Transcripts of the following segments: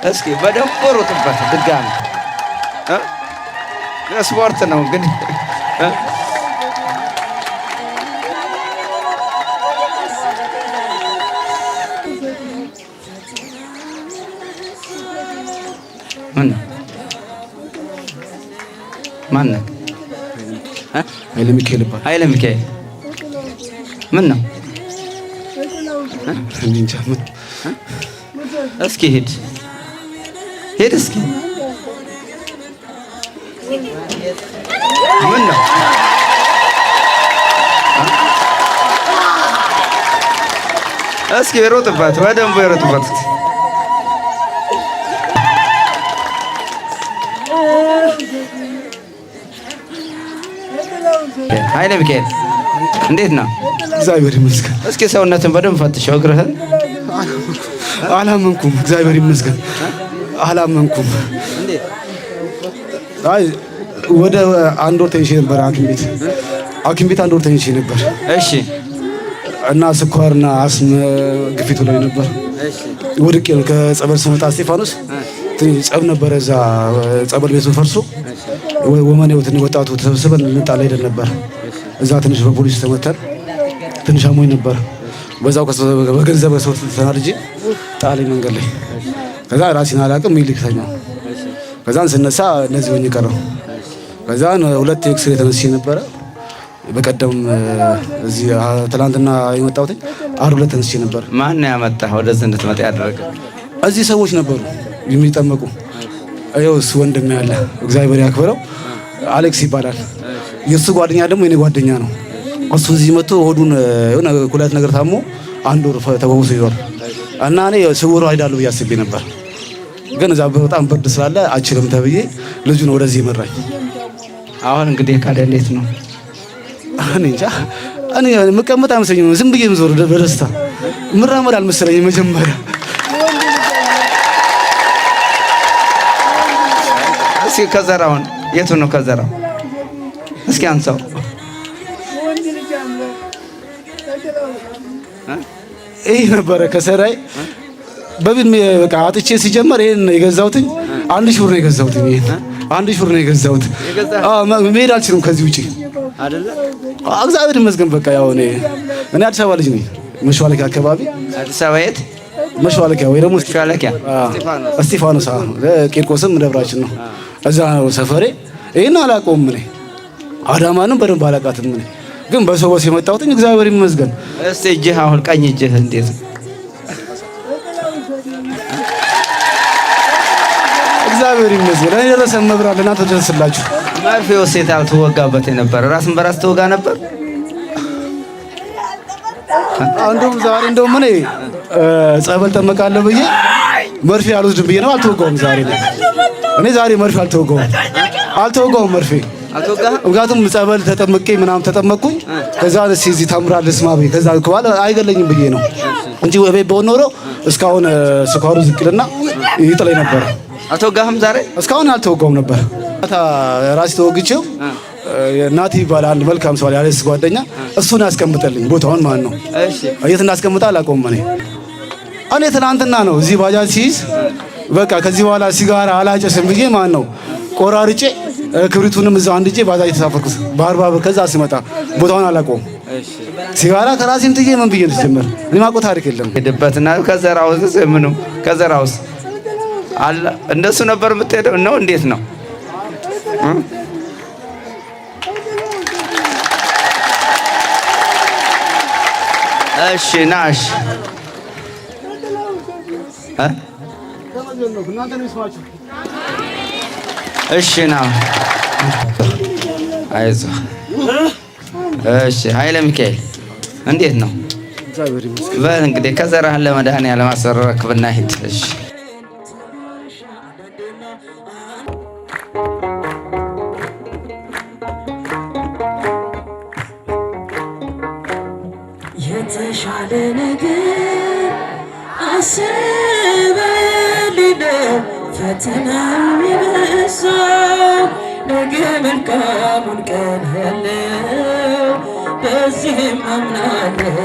እስኪ በደንብ ሩጥበት ድጋሚ ስፖርት ነው እንግዲህ ማን ነው ኃይለ ሚካኤል ይባላል። ኃይለ ሚካኤል ምን ነው እንጃ ምን እስኪ ሂድ እስኪ ምን ነው እስኪ ሮጥበት በደንብ ሮጥበት ኃይለ ሚካኤል እንዴት ነው? እግዚአብሔር ይመስገን። እስኪ ሰውነትን በደንብ ፈትሸው እግርህን። አላመንኩም። እግዚአብሔር ይመስገን አላመንኩም። እንዴት? አይ ወደ አንድ ወር ተኝቼ ነበር ሐኪም ቤት አንድ ወር ተኝቼ ነበር። እሺ። እና ስኳርና አስም ግፊቱ ላይ ነበር። እሺ። ወድቄ ከጸበል ስመጣ እስጢፋኖስ ጸብ ነበረ እዛ ጸበል ቤቱ ፈርሶ ወመኔው ወጣቱ ተሰብስበን ልንጣላ ሄደን ነበር። እዛ ትንሽ በፖሊስ ተመተን ትንሽ አሞኝ ነበር። በዛው በገንዘብ ሰው ተናድጄ ጣለኝ መንገድ ላይ። ከዛ ራሴን አላውቅም ይልክተኛው። ከዛን ስነሳ እነዚህ ሆኜ ቀረሁ። ከዛን ሁለት ኤክስሬ ተነስቼ ነበረ። በቀደም እዚህ ትላንትና የመጣሁት ዓርብ ዕለት ተነስቼ ነበር። ማን ነው ያመጣህ ወደዚህ እንድትመጣ ያደረገ? እዚህ ሰዎች ነበሩ የሚጠመቁ። እሱ ወንድሜ ያለ እግዚአብሔር ያክብረው አሌክስ ይባላል። የሱ ጓደኛ ደግሞ የኔ ጓደኛ ነው። እሱ እዚህ መጥቶ ሆዱን የሆነ ኩላት ነገር ታሞ አንድ ወር ተፈውሶ ይዟል። እና እኔ ስውሩ አይዳለሁ ብዬ አስቤ ነበር፣ ግን እዛ በጣም ብርድ ስላለ አችልም ተብዬ ልጁን ወደዚህ መራኝ። አሁን እንግዲህ ካደ እንዴት ነው? እኔ እንጃ እኔ መቀመጥ አይመስለኝም። ዝም ብዬ ምዞር በደስታ ምራመድ አልመሰለኝም መጀመሪያ። እስኪ ከዘራውን የቱ ነው ከዘራው? እስኪ አንሳው። ይሄ ነበረ ከሰራይ በብን በቃ አጥቼ ሲጀመር ይሄን የገዛሁት 1000 ብር ነው የገዛሁት። ይሄን 1000 ብር ነው የገዛሁት። መሄድ አልችልም ከዚህ ውጪ አይደለ? እግዚአብሔር ይመስገን። በቃ ያው እኔ አዲስ አበባ ልጅ ነኝ። መሽዋለኪያ አካባቢ። አዲስ አበባ የት? መሽዋለኪያ ወይ ደግሞ መሽዋለኪያ እስጢፋኖስ ቂርቆስም ደብራችን ነው። እዛ ነው ሰፈሬ። ይሄን አላውቀውም እኔ አዳማንም በደንብ አላውቃትም እኔ ግን በሰው የመጣሁት እግዚአብሔር ይመስገን። እስቲ እጅህ አሁን ቀኝ እጅህ እንዴት ነው? እግዚአብሔር ይመስገን። እኔ ደረሰ መብራት ለእናንተ ደረስላችሁ። መርፌው ሴት አልተወጋበት የነበረ ራስን በራስ ተወጋ ነበር። እንደውም ዛሬ እንደውም እኔ ጸበል ጠመቃለሁ ብዬ መርፌ አልወስድም ብዬ ነው አልተወጋውም። እኔ ዛሬ መርፌ አልተወጋውም መርፌ ምክንያቱም ጸበል ተጠምቄ ምናምን ተጠመቅኩኝ። ከዛ እዚህ ታምራለህ ስማ ብዬ ከዛ በኋላ አይገለኝም ብዬ ነው እንጂ ወቤት በሆነ ኖሮ እስካሁን ስኳሩ ዝቅልና ይጥለኝ ነበር። አልተወጋህም? ዛሬ እስካሁን አልተወጋውም ነበር። ራሴ ተወግቼው ናቲ ይባላል አንድ መልካም ሰው ያለስ ጓደኛ እሱን ያስቀምጠልኝ ቦታውን ማለት ነው። እሺ የት እንዳስቀምጣ አላውቀውም። እኔ ትናንትና ነው እዚህ ባጃጅ ሲይዝ በቃ ከዚህ በኋላ ሲጋራ አላጨስም ብዬ ማለት ነው ቆራርጬ ክብሪቱንም እዛው አንድ እጄ ባጃጅ ተሳፈርኩት በ40 ብር። ከዛ ሲመጣ ቦታውን አላውቀውም። ሲጋራ ከራሴም ጥዬ ምን ብዬ ልጀምር? እኔ ማውቀው ታሪክ የለም። ሄድበትና ከዘራውስ ምኑ ከዘራውስ አለ እንደሱ ነበር የምትሄደው ነው? እንዴት ነው? እሺ ናሽ እሺ ና አይዞህ። እሺ ኃይለ ሚካኤል እንዴት ነው? በል እንግዲህ ከዘራህን ለመድኃኒዓለም አስረክብና ሂድ። እሺ የተሻለ ነገር አስበልኝ ፈተናው የበዛው ነገ መልካሙን ቀን ያለው በዚህም አምናለሁ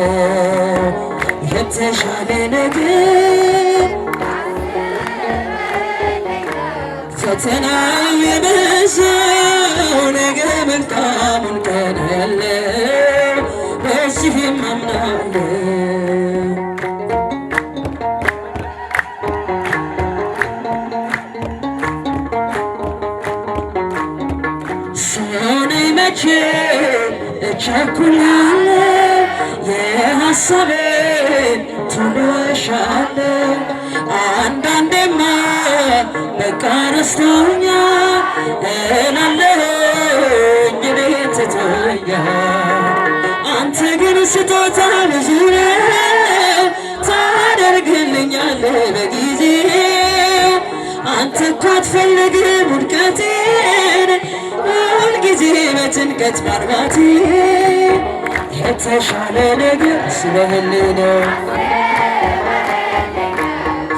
የተሻለ ነገር ፈተናው የበዛው ነገ መልካሙን ቀን ያለው በዚህም አምናለሁ። መቼ እቸኩላለሁ የሐሳቤን ቶሎ እሻለሁ። አንዳንዴማ በቃ ረስቶኛል እላለሁኝ እኔን ትቶኛል። አንተ ግን ስጦታ ብዙ ነው ታደርግልኛለህ በጊዜው። አንተ እኮ አትፈልግም ውድቀቴን ሁልጊዜ በጭንቀት ማርባቴ የተሻለ ነገር ስለህልህ ነው።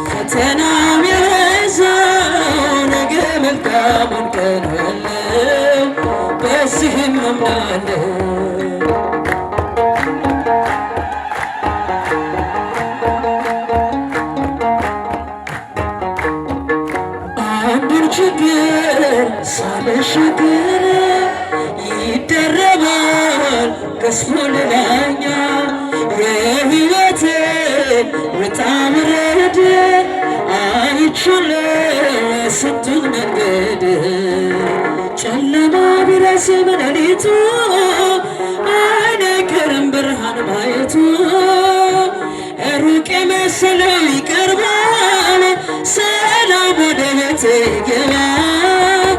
ፈተናው የበዛው ነገ መልካሙን ቀን ያለው በዚህም አምናለሁ። አንዱን ችግር ሳልሻገር ይደረባል ቀስሞ ሌላኛ የሕይወትን ውጣ ውረድ አይቻለሁ ስንቱን መንገድ። ጨለማ ቢረዝም ሌሊቱ አይነገርም ብርሃን ማየቱ። ሩቅ የመሰለው ይቀርባል ሰላም ወደ ቤቴ ይገባል።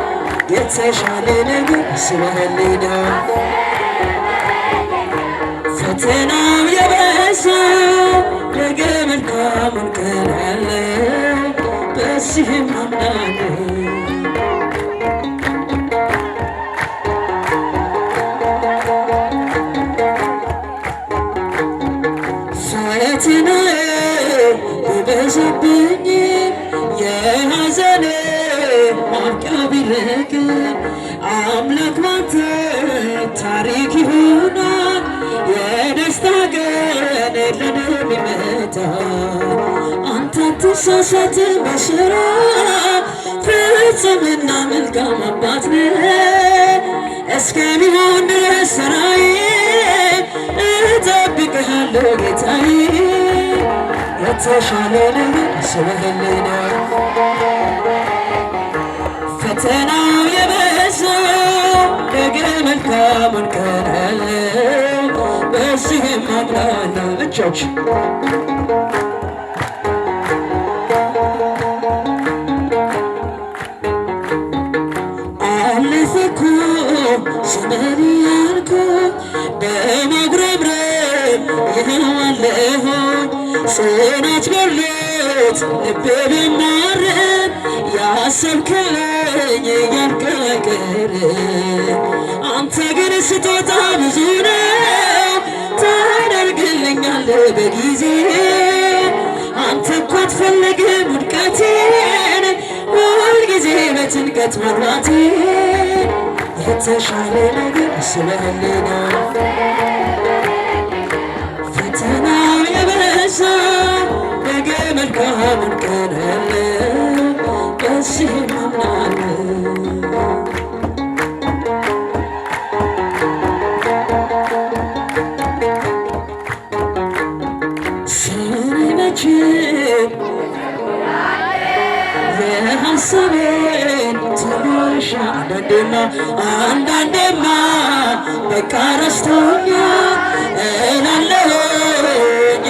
የተሻለ ነገር ስለህልኝ ነው። ፈተናው የበዛው ነገ መልካሙን ቀን ያለው በዚህም አምናለሁ። ፈተናው ቢበዛብኝ የሐዘኔ ማብቂያ ቢርቅም አምላክ ባንተ ታሪክ ይሆናል። የደስታ ቀን ለኔ የሚመጣ አንተ አትሳሳትም በሥራ ፍጹምና መልካም አባት ነህ። እስከሚሆን ድረስ ሥራዬ እጠብቅሃለሁ ጌታዬ። የተሻለ ነገር ስለህልህ ነው። ፈተናው የበዛው ነገ መልካሙን ቀን ያለው በዚህም አምናለሁ። እጆች አለፈ እኮ ዘመን ያልኩት በመጉረምረም ይኸው አለሁኝ። ጽናት በሎት ልቤ ቢማረን ያሰብከኝ ያልቀረ አንተ ግን ስጦታ ብዙ ነው ታደርግልኛለህ በጊዜ። አንተ እኮ አትፈልግም ውድቀቴን ሁልጊዜ በጭንቀት መርባቴ የተሻለ ነገር ስለህልህ ነው። ፈተናው የበዛው ነገ መልካሙን ቀን ያለው በዚህም አምናለሁ። ሰነመቼም የሐሳቤን ትንሽ አንዳንዴማ በቃ ረስቶኛል እላለሁኝ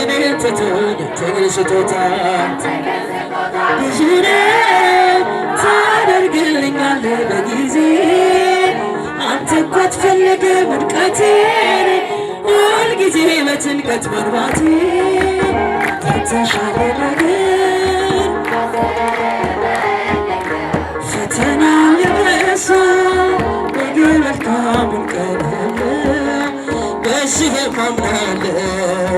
እኔን ትቶኝ ስጦታ ብዙ ነው ታደርግልኛለህ በጊዜ። አንተ እኮ አትፈልግም ውድቀቴን ሁልጊዜ በጭንቀት መርባቴ የተሻለ ነገር ፈተናው የበዛው ነገ መልካሙን ቀን ያለው በዚህም አምናለሁ።